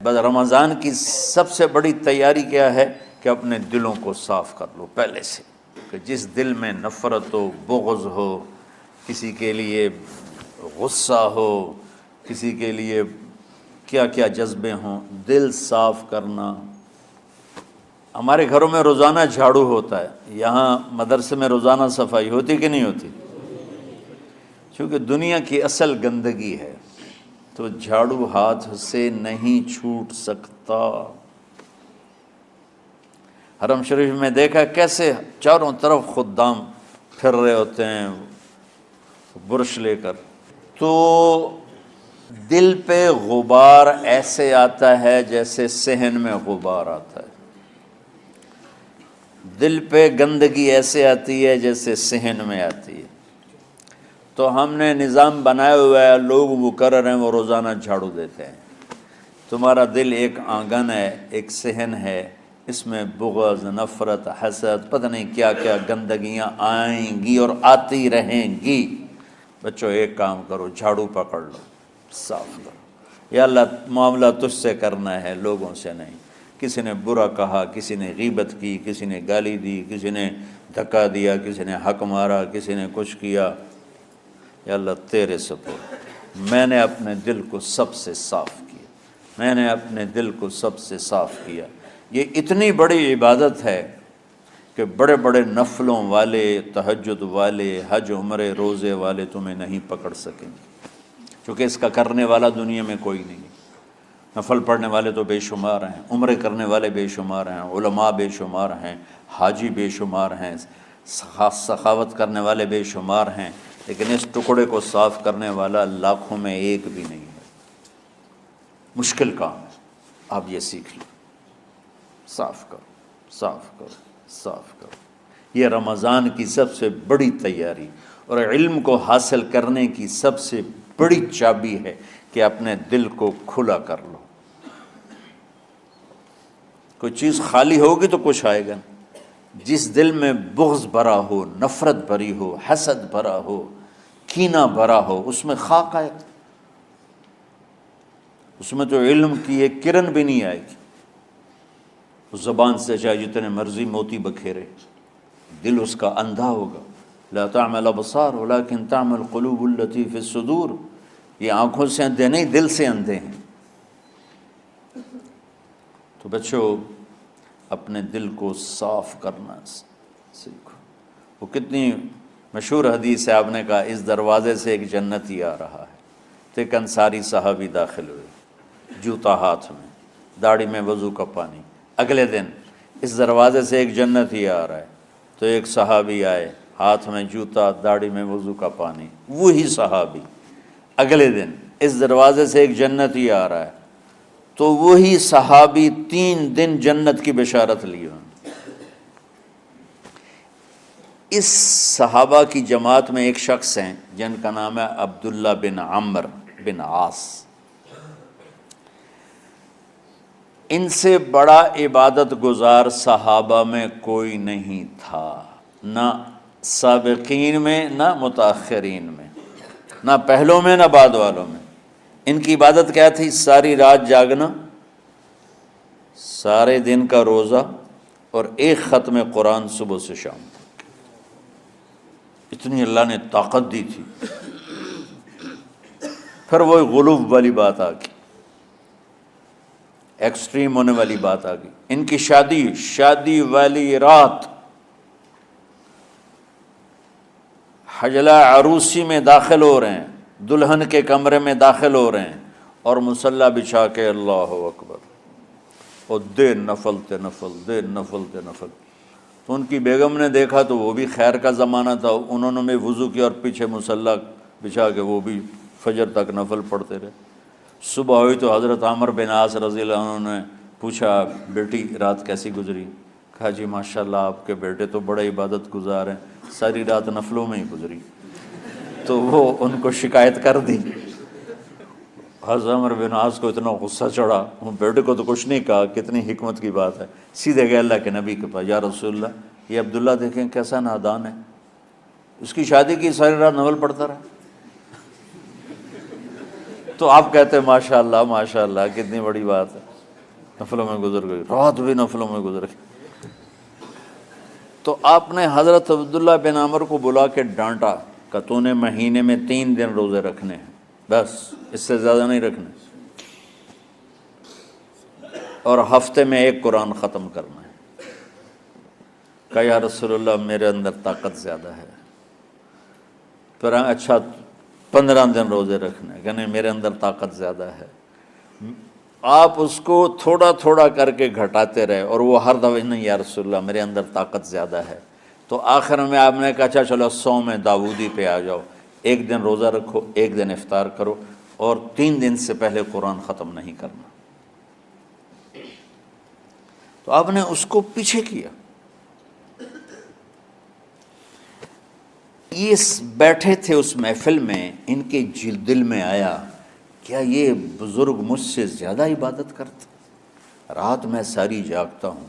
بس رمضان کی سب سے بڑی تیاری کیا ہے کہ اپنے دلوں کو صاف کر لو پہلے سے، کہ جس دل میں نفرت ہو، بغض ہو، کسی کے لیے غصہ ہو، کسی کے لیے کیا کیا جذبے ہوں، دل صاف کرنا۔ ہمارے گھروں میں روزانہ جھاڑو ہوتا ہے، یہاں مدرسے میں روزانہ صفائی ہوتی کہ نہیں ہوتی؟ کیونکہ دنیا کی اصل گندگی ہے تو جھاڑو ہاتھ سے نہیں چھوٹ سکتا۔ حرم شریف میں دیکھا کیسے چاروں طرف خدام پھر رہے ہوتے ہیں برش لے کر، تو دل پہ غبار ایسے آتا ہے جیسے صحن میں غبار آتا ہے، دل پہ گندگی ایسے آتی ہے جیسے صحن میں آتی ہے۔ تو ہم نے نظام بنایا ہوا ہے، لوگ وہ کر رہے ہیں، وہ روزانہ جھاڑو دیتے ہیں۔ تمہارا دل ایک آنگن ہے، ایک صحن ہے، اس میں بغض، نفرت، حسد، پتہ نہیں کیا کیا گندگیاں آئیں گی اور آتی رہیں گی۔ بچوں ایک کام کرو، جھاڑو پکڑ لو، صاف کرو۔ یا اللہ معاملہ تجھ سے کرنا ہے، لوگوں سے نہیں۔ کسی نے برا کہا، کسی نے غیبت کی، کسی نے گالی دی، کسی نے دھکا دیا، کسی نے حق مارا، کسی نے کچھ کیا، یا اللہ تیرے سپرد میں نے اپنے دل کو سب سے صاف کیا، میں نے اپنے دل کو سب سے صاف کیا۔ یہ اتنی بڑی عبادت ہے کہ بڑے بڑے نفلوں والے، تہجد والے، حج عمرے روزے والے تمہیں نہیں پکڑ سکیں گے، کیونکہ اس کا کرنے والا دنیا میں کوئی نہیں۔ نفل پڑھنے والے تو بے شمار ہیں، عمرے کرنے والے بے شمار ہیں، علماء بے شمار ہیں، حاجی بے شمار ہیں، سخاوت کرنے والے بے شمار ہیں، لیکن اس ٹکڑے کو صاف کرنے والا لاکھوں میں ایک بھی نہیں ہے۔ مشکل کام ہے، آپ یہ سیکھ لیں، صاف کرو، صاف کرو، صاف کرو۔ یہ رمضان کی سب سے بڑی تیاری اور علم کو حاصل کرنے کی سب سے بڑی چابی ہے کہ اپنے دل کو کھلا کر لو۔ کوئی چیز خالی ہوگی تو کچھ آئے گا۔ جس دل میں بغض بھرا ہو، نفرت بھری ہو، حسد بھرا ہو، کینہ بھرا ہو، اس میں خاک آئے گا، اس میں تو علم کی ایک کرن بھی نہیں آئے گی۔ اس زبان سے چاہے جتنے مرضی موتی بکھیرے، دل اس کا اندھا ہوگا۔ لا تعمى الابصار ولكن تعمى القلوب التي في الصدور۔ یہ آنکھوں سے اندھے نہیں، دل سے اندھے ہیں۔ تو بچوں اپنے دل کو صاف کرنا سیکھو۔ وہ کتنی مشہور حدیث ہے، آپ نے کہا اس دروازے سے ایک جنتی آ رہا ہے، تو ایک انصاری صحابی داخل ہوئے، جوتا ہاتھ میں، داڑھی میں وضو کا پانی۔ اگلے دن اس دروازے سے ایک جنتی آ رہا ہے، تو ایک صحابی آئے، ہاتھ میں جوتا، داڑھی میں وضو کا پانی، وہی صحابی۔ اگلے دن اس دروازے سے ایک جنتی آ رہا ہے، تو وہی صحابی 3 دن جنت کی بشارت لی انہوں نے۔ اس صحابہ کی جماعت میں ایک شخص ہیں جن کا نام ہے عبداللہ بن عمرو بن عاص۔ ان سے بڑا عبادت گزار صحابہ میں کوئی نہیں تھا، نہ سابقین میں نہ متاخرین میں، نہ پہلوں میں نہ بعد والوں میں۔ ان کی عبادت کیا تھی؟ ساری رات جاگنا، سارے دن کا روزہ، اور ایک ختم قرآن صبح سے شام تک۔ اتنی اللہ نے طاقت دی تھی۔ پھر وہی غلوب والی بات آ گئی، ایکسٹریم ہونے والی بات آ گئی۔ ان کی شادی والی رات حجلہ عروسی میں داخل ہو رہے ہیں، دلہن کے کمرے میں داخل ہو رہے ہیں، اور مصلی بچھا کے اللہ اکبر، اور دے نفل تے نفل، دے نفل تے نفل۔ تو ان کی بیگم نے دیکھا تو وہ بھی خیر کا زمانہ تھا، انہوں نے بھی وضو کیا اور پیچھے مصلی بچھا کے وہ بھی فجر تک نفل پڑھتے رہے۔ صبح ہوئی تو حضرت عمرو بن عاص رضی اللہ عنہ نے پوچھا، بیٹی رات کیسی گزری؟ کہا جی ماشاءاللہ آپ کے بیٹے تو بڑے عبادت گزار ہیں، ساری رات نفلوں میں ہی گزری۔ تو وہ ان کو شکایت کر دی۔ حضرت عمرو بن عاص کو اتنا غصہ چڑھا، وہ بیٹے کو تو کچھ نہیں کہا، کتنی حکمت کی بات ہے، سیدھے گئے اللہ کے نبی کے پاس، یا رسول اللہ یہ عبداللہ دیکھیں کیسا نادان ہے، اس کی شادی کی ساری رات نفل پڑھتا رہا۔ تو آپ کہتے ہیں ماشاءاللہ ماشاءاللہ کتنی بڑی بات ہے، نفلوں میں گزر گئی، رات بھی نفلوں میں گزر گئی۔ تو آپ نے حضرت عبداللہ بن عمر کو بلا کے ڈانٹا کہ تو نے مہینے میں 3 دن روزے رکھنے ہیں، بس اس سے زیادہ نہیں رکھنے، اور ہفتے میں 1 قرآن ختم کرنا ہے۔ کہا یا رسول اللہ میرے اندر طاقت زیادہ ہے۔ پھر اچھا 15 دن روزے رکھنے، کہ نہیں میرے اندر طاقت زیادہ ہے۔ آپ اس کو تھوڑا تھوڑا کر کے گھٹاتے رہے، اور وہ ہر دفعہ نہیں یا رسول اللہ میرے اندر طاقت زیادہ ہے۔ تو آخر میں آپ نے کہا اچھا چلو صوم داؤدی پہ آ جاؤ، 1 دن روزہ رکھو، 1 دن افطار کرو، اور 3 دن سے پہلے قرآن ختم نہیں کرنا۔ تو آپ نے اس کو پیچھے کیا۔ یہ بیٹھے تھے اس محفل میں، ان کے دل میں آیا کیا یہ بزرگ مجھ سے زیادہ عبادت کرتے؟ رات میں ساری جاگتا ہوں،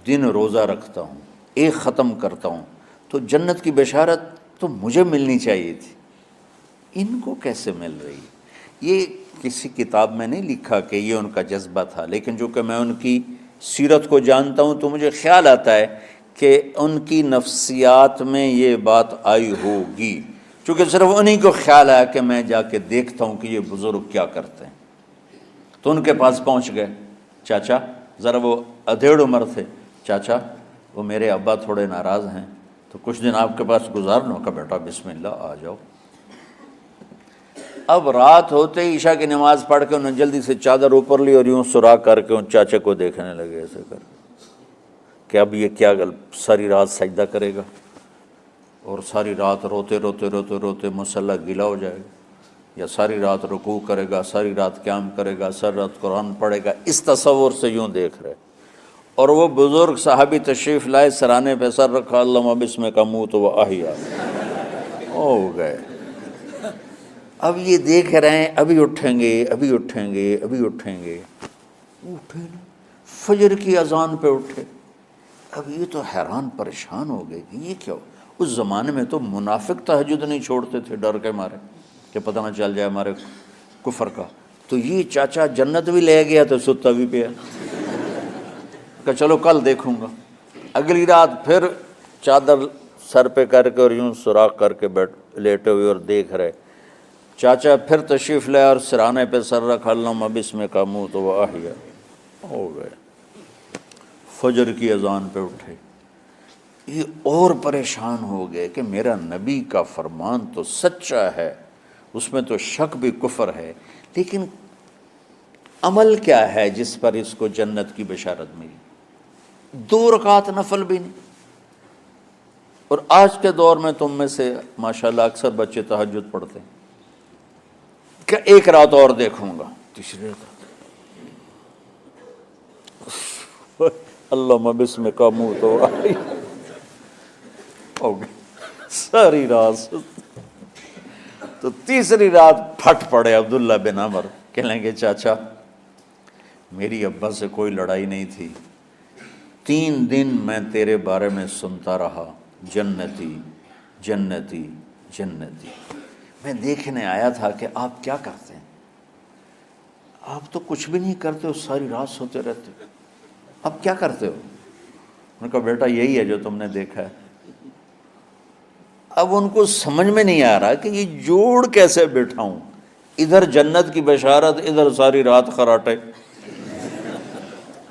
دن روزہ رکھتا ہوں، 1 ختم کرتا ہوں، تو جنت کی بشارت تو مجھے ملنی چاہیے تھی، ان کو کیسے مل رہی؟ یہ کسی کتاب میں نہیں لکھا کہ یہ ان کا جذبہ تھا، لیکن جو کہ میں ان کی سیرت کو جانتا ہوں تو مجھے خیال آتا ہے کہ ان کی نفسیات میں یہ بات آئی ہوگی، چونکہ صرف انہی کو خیال آیا کہ میں جا کے دیکھتا ہوں کہ یہ بزرگ کیا کرتے ہیں۔ تو ان کے پاس پہنچ گئے، چاچا، ذرا وہ ادھیڑ عمر تھے، چاچا وہ میرے ابا تھوڑے ناراض ہیں، تو کچھ دن آپ کے پاس گزار لوں؟ کا بیٹا بسم اللہ آ جاؤ۔ اب رات ہوتے ہی عشاء کی نماز پڑھ کے انہوں نے جلدی سے چادر اوپر لی اور یوں سراغ کر کے ان چاچے کو دیکھنے لگے ایسے کر کہ اب یہ کیا ساری رات سجدہ کرے گا، اور ساری رات روتے روتے روتے روتے مصلی گیلا ہو جائے گا، یا ساری رات رکوع کرے گا، ساری رات قیام کرے گا، ساری رات قرآن پڑھے گا، اس تصور سے یوں دیکھ رہے۔ اور وہ بزرگ صحابی تشریف لائے، سرانے پہ سر رکھا، اللہم بسمک اموت و احیا، ہو گئے۔ اب یہ دیکھ رہے ہیں ابھی اٹھیں گے، ابھی اٹھیں گے، ابھی اٹھیں گے، اٹھے نا، فجر کی اذان پہ اٹھے۔ اب یہ تو حیران پریشان ہو گئے کہ یہ کیا ہو؟ اس زمانے میں تو منافق تہجد نہیں چھوڑتے تھے ڈر کے مارے کہ پتہ نہ چل جائے ہمارے کفر کا، تو یہ چاچا جنت بھی لے گیا تو ستا بھی پیا کہ چلو کل دیکھوں گا۔ اگلی رات پھر چادر سر پہ کر کے اور یوں سوراخ کر کے لیٹے ہوئے اور دیکھ رہے۔ چاچا پھر تشریف لے اور سرانے پہ سر رکھا، اللہم بسمک اموت و احیا، ہو گئے۔ فجر کی اذان پہ اٹھے، یہ اور پریشان ہو گئے کہ میرا نبی کا فرمان تو سچا ہے، اس میں تو شک بھی کفر ہے، لیکن عمل کیا ہے جس پر اس کو جنت کی بشارت ملی؟ 2 رکعت نفل بھی نہیں۔ اور آج کے دور میں تم میں سے ماشاءاللہ اکثر بچے تہجد پڑھتے ہیں کہ 1 رات اور دیکھوں گا، تیسری رات اللہم بسمک اموت و احیا، ہو گئی ساری رات۔ تو تیسری رات پھٹ پڑے عبداللہ بن عمر، کہنے لگے چاچا میری ابا سے کوئی لڑائی نہیں تھی، 3 دن میں تیرے بارے میں سنتا رہا، جنتی جنتی جنتی۔ میں دیکھنے آیا تھا کہ آپ کیا کرتے ہیں، آپ تو کچھ بھی نہیں کرتے ہو، ساری رات سوتے رہتے ہو، اب کیا کرتے ہو؟ انہوں نے کہا بیٹا یہی ہے جو تم نے دیکھا ہے۔ اب ان کو سمجھ میں نہیں آ رہا کہ یہ جوڑ کیسے بٹھاؤں، ادھر جنت کی بشارت، ادھر ساری رات خراٹے،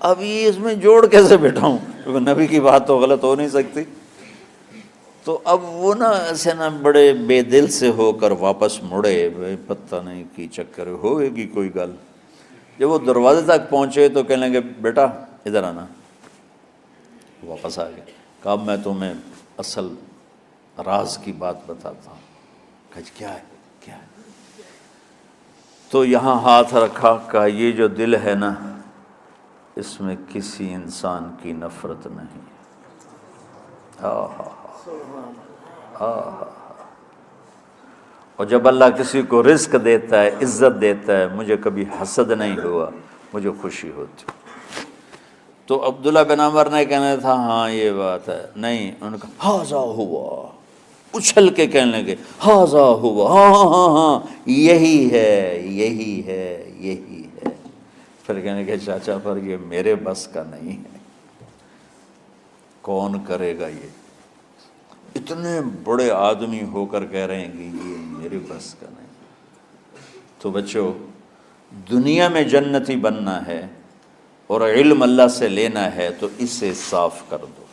اب یہ اس میں جوڑ کیسے بٹھاؤں، کیونکہ نبی کی بات تو غلط ہو نہیں سکتی۔ تو اب وہ نا ایسے نا بڑے بے دل سے ہو کر واپس مڑے، پتہ نہیں کی چکر ہوئے گی کوئی گل۔ جب وہ دروازے تک پہنچے تو کہنے لگے بیٹا ادھر آنا، واپس آ گئے۔ کہا اب میں تمہیں اصل راز کی بات بتاتا ہوں۔ کہا کیا ہے کیا ہے؟ تو یہاں ہاتھ رکھا، کہا یہ جو دل ہے نا اس میں کسی انسان کی نفرت نہیں۔ اور جب اللہ کسی کو رزق دیتا ہے، عزت دیتا ہے، مجھے کبھی حسد نہیں ہوا، مجھے خوشی ہوتی۔ تو عبداللہ بن عمر نے کہنا تھا ہاں یہ بات ہے، نہیں، انہوں نے کہا ہاذا ہوا، اچھل کے کہنے لگے ہاذا ہوا، ہاں ہاں ہاں ہاں یہی ہے یہی ہے یہی ہے۔ پھر کہنے لگے چاچا پر یہ میرے بس کا نہیں ہے، کون کرے گا یہ؟ اتنے بڑے آدمی ہو کر کہہ رہے ہیں کہ یہ میرے بس کا نہیں۔ تو بچوں، دنیا میں جنتی بننا ہے اور علم اللہ سے لینا ہے تو اسے صاف کر دو،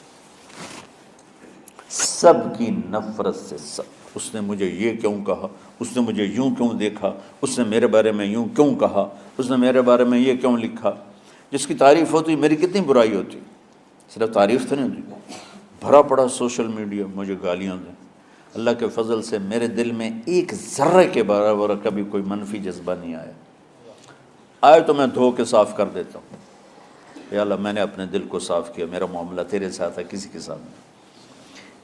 سب کی نفرت سے۔ سب، اس نے مجھے یہ کیوں کہا، اس نے مجھے یوں کیوں دیکھا، اس نے میرے بارے میں یوں کیوں کہا، اس نے میرے بارے میں یہ کیوں لکھا۔ جس کی تعریف ہوتی میری کتنی برائی ہوتی، صرف تعریف تو نہیں ہوتی، بھرا پڑا سوشل میڈیا مجھے گالیاں دیں۔ اللہ کے فضل سے میرے دل میں ایک ذرے کے برابر کبھی کوئی منفی جذبہ نہیں آیا، آئے تو میں دھو کے صاف کر دیتا ہوں، یا اللہ میں نے اپنے دل کو صاف کیا، میرا معاملہ تیرے ساتھ ہے، کسی کے ساتھ نہیں۔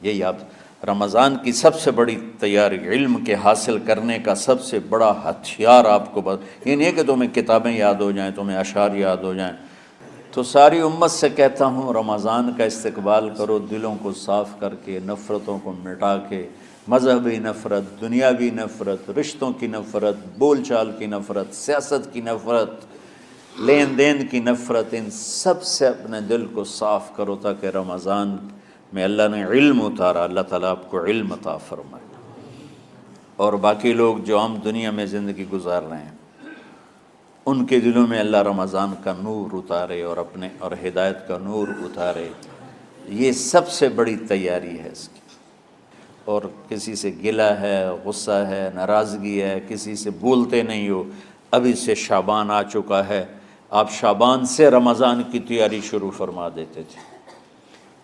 یہی آپ رمضان کی سب سے بڑی تیاری، علم کے حاصل کرنے کا سب سے بڑا ہتھیار آپ کو یہ نہیں ہے کہ تمہیں کتابیں یاد ہو جائیں، تمہیں اشعار یاد ہو جائیں۔ تو ساری امت سے کہتا ہوں رمضان کا استقبال کرو، دلوں کو صاف کر کے، نفرتوں کو مٹا کے، مذہبی نفرت، دنیاوی نفرت، رشتوں کی نفرت، بول چال کی نفرت، سیاست کی نفرت، لین دین کی نفرت، ان سب سے اپنے دل کو صاف کرو تاکہ رمضان میں اللہ نے علم اتارا، اللہ تعالیٰ آپ کو علم عطا فرمائے، اور باقی لوگ جو عام دنیا میں زندگی گزار رہے ہیں ان کے دلوں میں اللہ رمضان کا نور اتارے اور ہدایت کا نور اتارے۔ یہ سب سے بڑی تیاری ہے اس کی۔ اور کسی سے گلہ ہے، غصہ ہے، ناراضگی ہے، کسی سے بولتے نہیں ہو، ابھی سے شعبان آ چکا ہے، آپ شعبان سے رمضان کی تیاری شروع فرما دیتے تھے،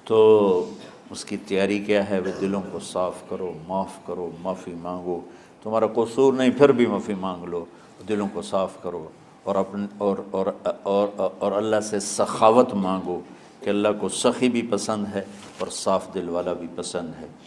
تو اس کی تیاری کیا ہے؟ وہ دلوں کو صاف کرو، معاف کرو، معافی مانگو، تمہارا قصور نہیں پھر بھی معافی مانگ لو، دلوں کو صاف کرو، اور اللہ سے سخاوت مانگو کہ اللہ کو سخی بھی پسند ہے اور صاف دل والا بھی پسند ہے۔